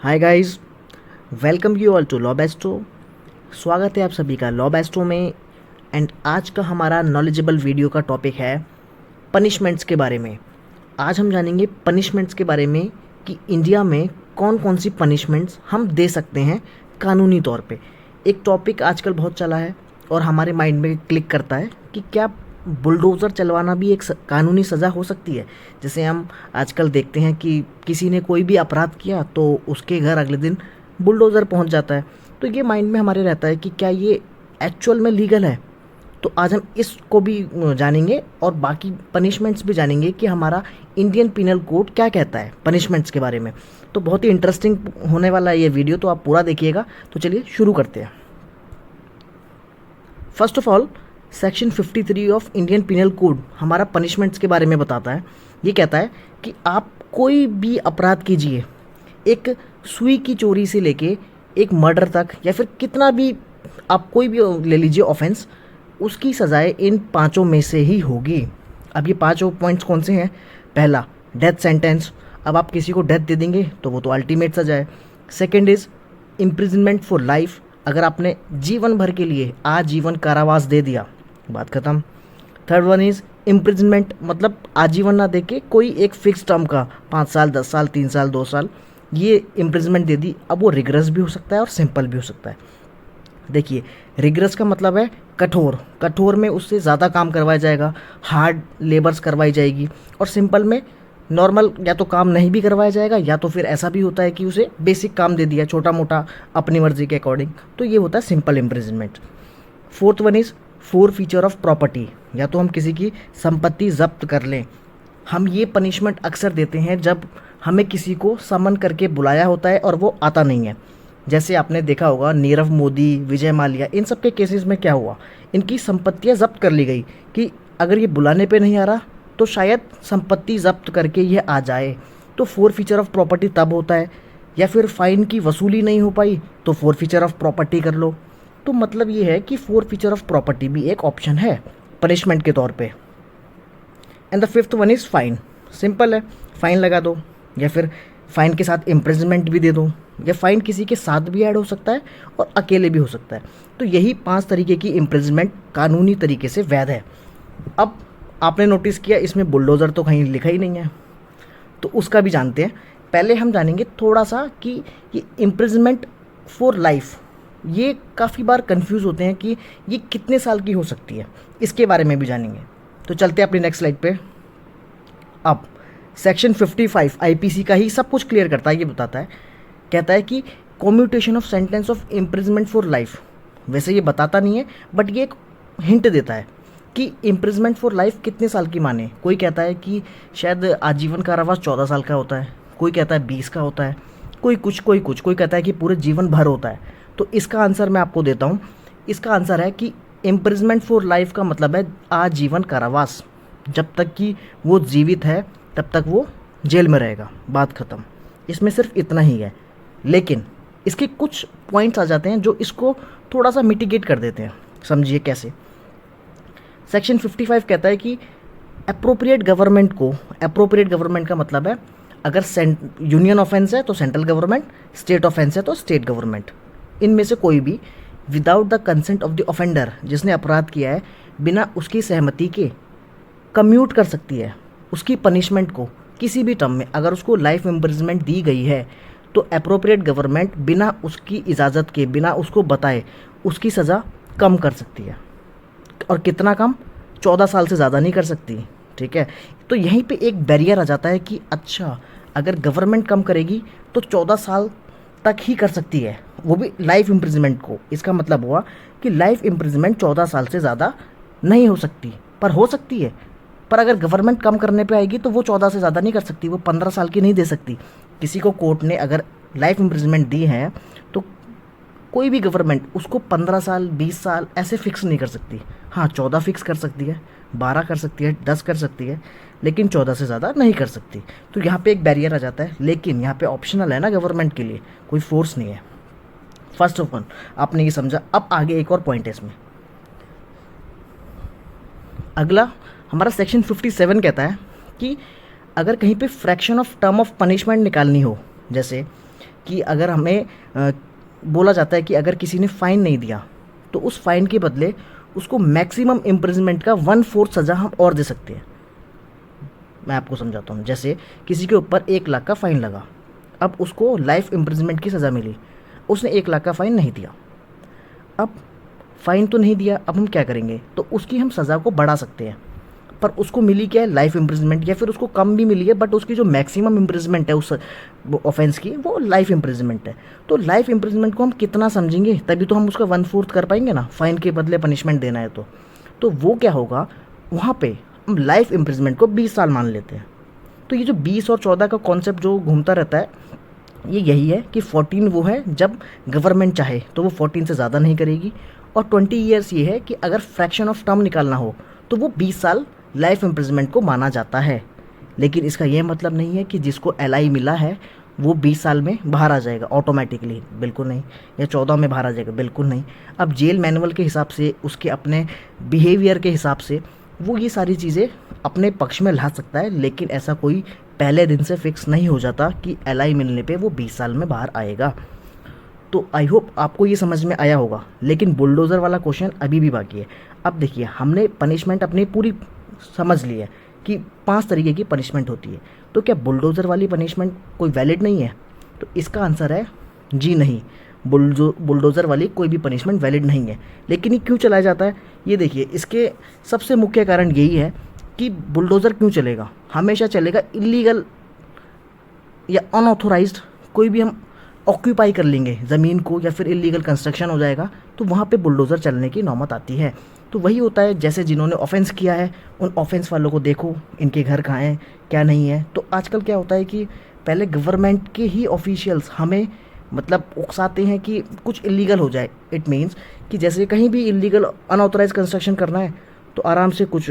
Hi guys, welcome you all to law besto. स्वागत है आप सभी का लॉ बेस्टो में। एंड आज का हमारा नॉलेजेबल वीडियो का टॉपिक है पनिशमेंट्स के बारे में। आज हम जानेंगे पनिशमेंट्स के बारे में कि इंडिया में कौन कौन सी पनिशमेंट्स हम दे सकते हैं कानूनी तौर पे। एक टॉपिक आजकल बहुत चला है और हमारे माइंड में क्लिक करता है कि क्या बुलडोज़र चलवाना भी एक कानूनी सज़ा हो सकती है। जैसे हम आजकल देखते हैं कि किसी ने कोई भी अपराध किया तो उसके घर अगले दिन बुलडोज़र पहुंच जाता है। तो ये माइंड में हमारे रहता है कि क्या ये एक्चुअल में लीगल है। तो आज हम इसको भी जानेंगे और बाकी पनिशमेंट्स भी जानेंगे कि हमारा इंडियन पिनल कोड क्या कहता है पनिशमेंट्स के बारे में। तो बहुत ही इंटरेस्टिंग होने वाला है ये वीडियो, तो आप पूरा देखिएगा। तो चलिए शुरू करते हैं। First of all, section 53 of Indian penal code हमारा पनिशमेंट्स के बारे में बताता है। ये कहता है कि आप कोई भी अपराध कीजिए, एक सुई की चोरी से लेके एक मर्डर तक, या फिर कितना भी आप कोई भी ले लीजिए ऑफेंस, उसकी सज़ाएं इन पांचों में से ही होगी। अब ये पांचों पॉइंट्स कौन से हैं? पहला, डेथ सेंटेंस। अब आप किसी को डेथ दे देंगे तो वो तो अल्टीमेट सज़ा है। Second is imprisonment for life. अगर आपने जीवन भर के लिए आजीवन कारावास दे दिया, बात ख़त्म। थर्ड वन इज़ इम्प्रिजनमेंट, मतलब आजीवन ना देके कोई एक फिक्स टर्म का 5 साल, 10 साल, 3 साल, 2 साल, ये इम्प्रिजनमेंट दे दी। अब वो रिगरस भी हो सकता है और सिंपल भी हो सकता है। देखिए, रिगरस का मतलब है कठोर, कठोर में उससे ज़्यादा काम करवाया जाएगा, हार्ड लेबर्स करवाई जाएगी। और सिंपल में नॉर्मल या तो काम नहीं भी करवाया जाएगा, या तो फिर ऐसा भी होता है कि उसे बेसिक काम दे दिया छोटा मोटा अपनी मर्जी के अकॉर्डिंग। तो ये होता है simple imprisonment. Fourth one is four feature of property, या तो हम किसी की संपत्ति जब्त कर लें। हम ये पनिशमेंट अक्सर देते हैं जब हमें किसी को समन करके बुलाया होता है और वो आता नहीं है। जैसे आपने देखा होगा नीरव मोदी, विजय माल्या, इन सब के केसेस में क्या हुआ, इनकी संपत्तियां जब्त कर ली गई कि अगर ये बुलाने पे नहीं आ रहा तो शायद संपत्ति जब्त करके ये आ जाए। तो फोर फीचर ऑफ प्रॉपर्टी तब होता है। या फिर फाइन की वसूली नहीं हो पाई तो फोर फीचर ऑफ प्रॉपर्टी कर लो। तो मतलब ये है कि फोर फीचर ऑफ प्रॉपर्टी भी एक ऑप्शन है पनिशमेंट के तौर पे। And the fifth one is fine. Simple है, फाइन लगा दो, या फिर फाइन के साथ इम्प्रिजनमेंट भी दे दो, या फाइन किसी के साथ भी ऐड हो सकता है और अकेले भी हो सकता है। तो यही 5 तरीके की इम्प्रिजनमेंट कानूनी तरीके से वैध है। अब आपने नोटिस किया इसमें बुलडोज़र तो कहीं लिखा ही नहीं है, तो उसका भी जानते हैं। पहले हम जानेंगे थोड़ा सा कि ये इम्प्रिजनमेंट फॉर लाइफ, ये काफ़ी बार कंफ्यूज होते हैं कि ये कितने साल की हो सकती है, इसके बारे में भी जानेंगे। तो चलते हैं अपनी नेक्स्ट स्लाइड पे। अब सेक्शन 55 आईपीसी का ही सब कुछ क्लियर करता है, ये बताता है, कहता है कि commutation of sentence of imprisonment for life. वैसे ये बताता नहीं है बट ये एक हिंट देता है कि इम्प्रिजमेंट फॉर लाइफ कितने साल की माने। कोई कहता है कि शायद आजीवन कारावास 14 साल का होता है, कोई कहता है 20 का होता है, कोई कुछ कोई कहता है कि पूरे जीवन भर होता है। तो इसका आंसर मैं आपको देता हूँ। इसका आंसर है कि इम्प्रिजमेंट फॉर लाइफ का मतलब है आजीवन कारावास। जब तक कि वो जीवित है तब तक वो जेल में रहेगा, बात ख़त्म। इसमें सिर्फ इतना ही है। लेकिन इसके कुछ पॉइंट्स आ जाते हैं जो इसको थोड़ा सा मिटिगेट कर देते हैं। समझिए कैसे। सेक्शन 55 कहता है कि अप्रोप्रिएट गवर्नमेंट को, अप्रोप्रिएट गवर्नमेंट का मतलब है अगर यूनियन ऑफेंस है तो सेंट्रल गवर्नमेंट, स्टेट ऑफेंस है तो स्टेट गवर्नमेंट, इनमें से कोई भी without the consent of the offender, जिसने अपराध किया है, बिना उसकी सहमति के कम्यूट कर सकती है उसकी पनिशमेंट को किसी भी टर्म में। अगर उसको लाइफ इम्प्रिजमेंट दी गई है तो अप्रोप्रिएट गवर्नमेंट बिना उसकी इजाज़त के, बिना उसको बताए, उसकी सज़ा कम कर सकती है। और कितना कम? 14 साल से ज़्यादा नहीं कर सकती। ठीक है। तो यहीं पे एक बैरियर आ जाता है कि अच्छा, अगर गवर्नमेंट कम करेगी तो 14 साल तक ही कर सकती है, वो भी लाइफ इम्प्रिजमेंट को। इसका मतलब हुआ कि लाइफ इम्प्रिजमेंट 14 साल से ज़्यादा नहीं हो सकती, पर हो सकती है। पर अगर गवर्नमेंट कम करने पे आएगी तो वो 14 से ज़्यादा नहीं कर सकती, वो 15 साल की नहीं दे सकती। किसी को कोर्ट ने अगर लाइफ इम्प्रिजमेंट दी है तो कोई भी गवर्नमेंट उसको 15 साल, 20 साल ऐसे फिक्स नहीं कर सकती। हाँ, 14 फिक्स कर सकती है, 12 कर सकती है, 10 कर सकती है, लेकिन 14 से ज़्यादा नहीं कर सकती। तो यहाँ पे एक बैरियर आ जाता है। लेकिन यहाँ पे ऑप्शनल है ना गवर्नमेंट के लिए, कोई फोर्स नहीं है। फर्स्ट ऑफ ऑल आपने ये समझा। अब आगे एक और पॉइंट है इसमें। अगला हमारा सेक्शन 57 कहता है कि अगर कहीं पे fraction of term of punishment निकालनी हो, जैसे कि अगर हमें बोला जाता है कि अगर किसी ने फ़ाइन नहीं दिया तो उस फ़ाइन के बदले उसको मैक्सिमम इम्प्रिजमेंट का 1/4 सज़ा हम और दे सकते हैं। मैं आपको समझाता हूँ। जैसे किसी के ऊपर 1 लाख का फ़ाइन लगा, अब उसको लाइफ इम्प्रिजमेंट की सज़ा मिली, उसने 1 लाख का फ़ाइन नहीं दिया। अब फ़ाइन तो नहीं दिया, अब हम क्या करेंगे, तो उसकी हम सज़ा को बढ़ा सकते हैं। पर उसको मिली क्या है, लाइफ इम्प्रिजमेंट, या फिर उसको कम भी मिली है बट उसकी जो मैक्सिमम इम्प्रिजमेंट है उस ऑफेंस की वो लाइफ इम्प्रिजमेंट है। तो लाइफ इम्प्रिजमेंट को हम कितना समझेंगे, तभी तो हम उसका 1/4 कर पाएंगे ना, फ़ाइन के बदले पनिशमेंट देना है तो वो क्या होगा, वहाँ पे हम लाइफ इम्प्रिजमेंट को 20 साल मान लेते हैं। तो ये जो 20 और 14 का कॉन्सेप्ट जो घूमता रहता है, ये यही है कि 14 वो है जब गवर्नमेंट चाहे तो वो 14 से ज़्यादा नहीं करेगी, और 20 ईयर्स ये है कि अगर फ्रैक्शन ऑफ टर्म निकालना हो तो वो 20 साल लाइफ इम्प्रिजमेंट को माना जाता है। लेकिन इसका ये मतलब नहीं है कि जिसको LI मिला है वो 20 साल में बाहर आ जाएगा ऑटोमेटिकली, बिल्कुल नहीं, या 14 में बाहर आ जाएगा, बिल्कुल नहीं। अब जेल मैनुअल के हिसाब से, उसके अपने बिहेवियर के हिसाब से वो ये सारी चीज़ें अपने पक्ष में ला सकता है, लेकिन ऐसा कोई पहले दिन से फिक्स नहीं हो जाता कि LI मिलने पे वो 20 साल में बाहर आएगा। तो आई होप आपको ये समझ में आया होगा। लेकिन बुलडोज़र वाला क्वेश्चन अभी भी बाकी है। अब देखिए, हमने पनिशमेंट अपनी पूरी समझ ली है कि 5 तरीके की पनिशमेंट होती है, तो क्या बुलडोज़र वाली पनिशमेंट कोई वैलिड नहीं है? तो इसका आंसर है जी नहीं, बुलडोज़र वाली कोई भी पनिशमेंट वैलिड नहीं है। लेकिन ये क्यों चलाया जाता है, ये देखिए, इसके सबसे मुख्य कारण यही है कि बुलडोज़र क्यों चलेगा, हमेशा चलेगा इलीगल या अनऑथोराइज्ड कोई भी हम ऑक्यूपाई कर लेंगे ज़मीन को, या फिर इलीगल कंस्ट्रक्शन हो जाएगा, तो वहाँ पे बुलडोज़र चलने की नौबत आती है। तो वही होता है, जैसे जिन्होंने ऑफेंस किया है उन ऑफेंस वालों को देखो, इनके घर कहाँ हैं, क्या नहीं है। तो आजकल क्या होता है कि पहले गवर्नमेंट के ही ऑफिशियल्स हमें मतलब उकसाते हैं कि कुछ इलीगल हो जाए। इट मीन्स कि जैसे कहीं भी इलीगल अनऑथोराइज कंस्ट्रक्शन करना है तो आराम से कुछ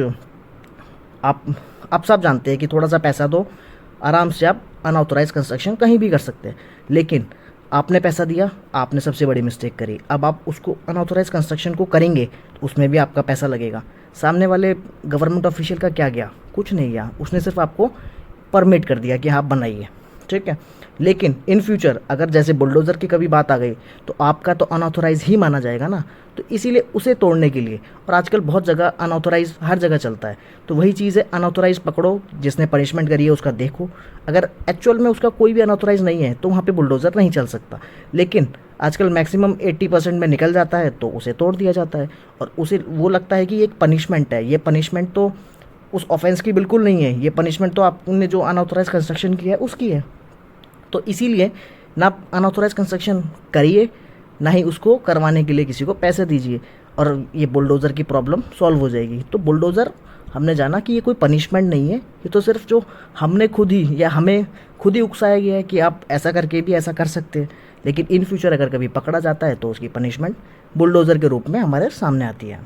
आप सब जानते हैं कि थोड़ा सा पैसा दो, आराम से आप अनऑथोराइज कंस्ट्रक्शन कहीं भी कर सकते हैं। लेकिन आपने पैसा दिया, आपने सबसे बड़ी मिस्टेक करी, अब आप उसको अनऑथोराइज कंस्ट्रक्शन को करेंगे तो उसमें भी आपका पैसा लगेगा। सामने वाले गवर्नमेंट ऑफिशियल का क्या गया, कुछ नहीं गया, उसने सिर्फ आपको परमिट कर दिया कि आप बनाइए, ठीक है। लेकिन इन फ्यूचर अगर जैसे बुलडोज़र की कभी बात आ गई तो आपका तो अनऑथोराइज ही माना जाएगा ना, तो इसीलिए उसे तोड़ने के लिए, और आजकल बहुत जगह अनऑथोराइज हर जगह चलता है, तो वही चीज़ है, अनऑथोराइज पकड़ो, जिसने पनिशमेंट करी है उसका देखो, अगर एक्चुअल में उसका कोई भी अनऑथोराइज नहीं है तो वहाँ पे बुलडोज़र नहीं चल सकता। लेकिन आजकल मैक्सिमम 80% में निकल जाता है तो उसे तोड़ दिया जाता है, और उसे वो लगता है कि ये एक पनिशमेंट है। ये पनिशमेंट तो उस ऑफेंस की बिल्कुल नहीं है, ये पनिशमेंट तो आपने जो अनऑथोराइज कंस्ट्रक्शन किया है उसकी है। तो इसीलिए ना अनऑथोराइज कंस्ट्रक्शन करिए, ना ही उसको करवाने के लिए किसी को पैसे दीजिए, और ये बुलडोज़र की प्रॉब्लम सॉल्व हो जाएगी। तो बुलडोज़र हमने जाना कि ये कोई पनिशमेंट नहीं है, ये तो सिर्फ जो हमने खुद ही या हमें खुद ही उकसाया गया है कि आप ऐसा करके भी ऐसा कर सकते हैं। लेकिन इन फ्यूचर अगर कभी पकड़ा जाता है तो उसकी पनिशमेंट बुलडोज़र के रूप में हमारे सामने आती है।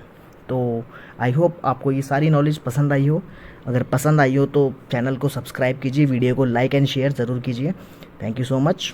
तो आई होप आपको ये सारी नॉलेज पसंद आई हो। अगर पसंद आई हो तो चैनल को सब्सक्राइब कीजिए, वीडियो को लाइक एंड शेयर ज़रूर कीजिए। Thank you so much.